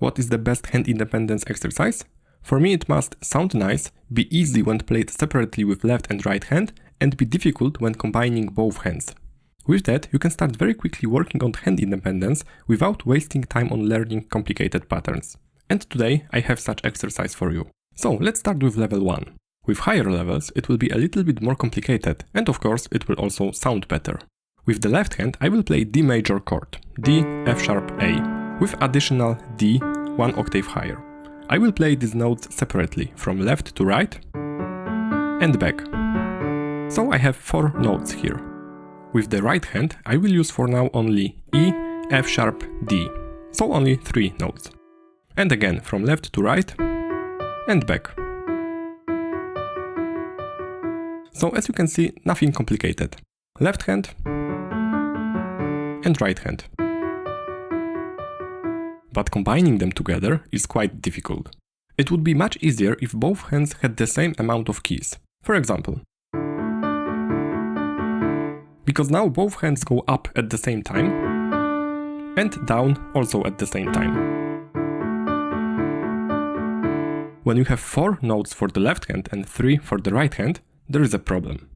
What is the best hand independence exercise? For me it must sound nice, be easy when played separately with left and right hand, and be difficult when combining both hands. With that, you can start very quickly working on hand independence without wasting time on learning complicated patterns. And today I have such exercise for you. So let's start with level 1. With higher levels it will be a little bit more complicated, and of course it will also sound better. With the left hand I will play D major chord, D, F sharp, A, with additional D 1 octave higher. I will play these notes separately, from left to right and back. So I have 4 notes here. With the right hand I will use for now only E, F sharp, D, so only 3 notes. And again from left to right and back. So as you can see, nothing complicated. Left hand and right hand. But combining them together is quite difficult. It would be much easier if both hands had the same amount of keys. For example, because now both hands go up at the same time and down also at the same time. When you have 4 notes for the left hand and 3 for the right hand, there is a problem.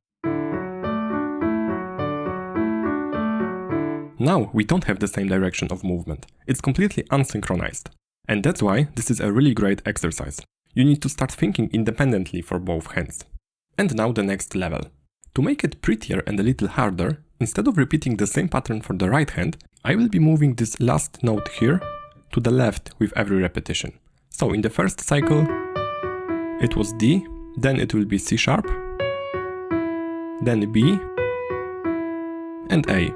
Now we don't have the same direction of movement. It's completely unsynchronized. And that's why this is a really great exercise. You need to start thinking independently for both hands. And now the next level. To make it prettier and a little harder, instead of repeating the same pattern for the right hand, I will be moving this last note here to the left with every repetition. So in the first cycle it was D, then it will be C sharp, then B and A.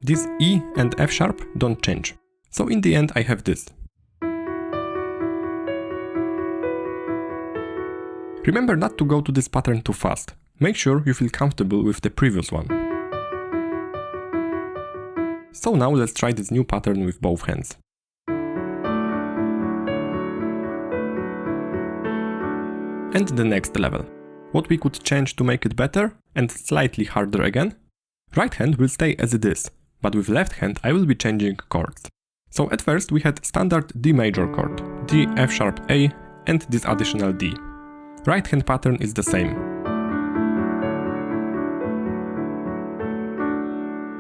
These E and F sharp don't change. So in the end I have this. Remember not to go to this pattern too fast. Make sure you feel comfortable with the previous one. So now let's try this new pattern with both hands. And the next level. What we could change to make it better and slightly harder again? Right hand will stay as it is, but with left hand I will be changing chords. So at first we had standard D major chord, D, F sharp, A, and this additional D. Right hand pattern is the same.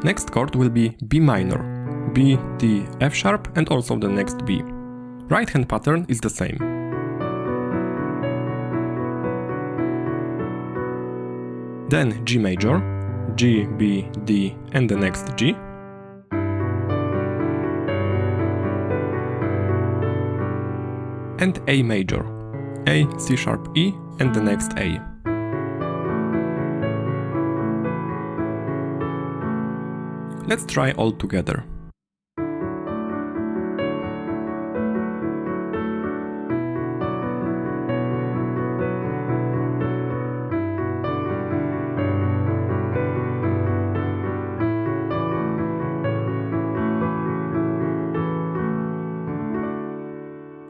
Next chord will be B minor, B, D, F sharp, and also the next B. Right hand pattern is the same. Then G major, G, B, D, and the next G. And A major, A, C sharp, E, and the next A. Let's try all together.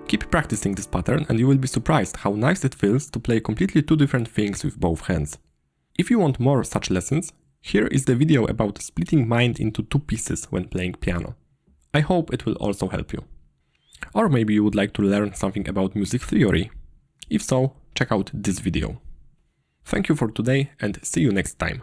Keep practicing this pattern and you will be surprised how nice it feels to play completely 2 different things with both hands. If you want more such lessons, here is the video about splitting mind into 2 pieces when playing piano. I hope it will also help you. Or maybe you would like to learn something about music theory. If so, check out this video. Thank you for today and see you next time.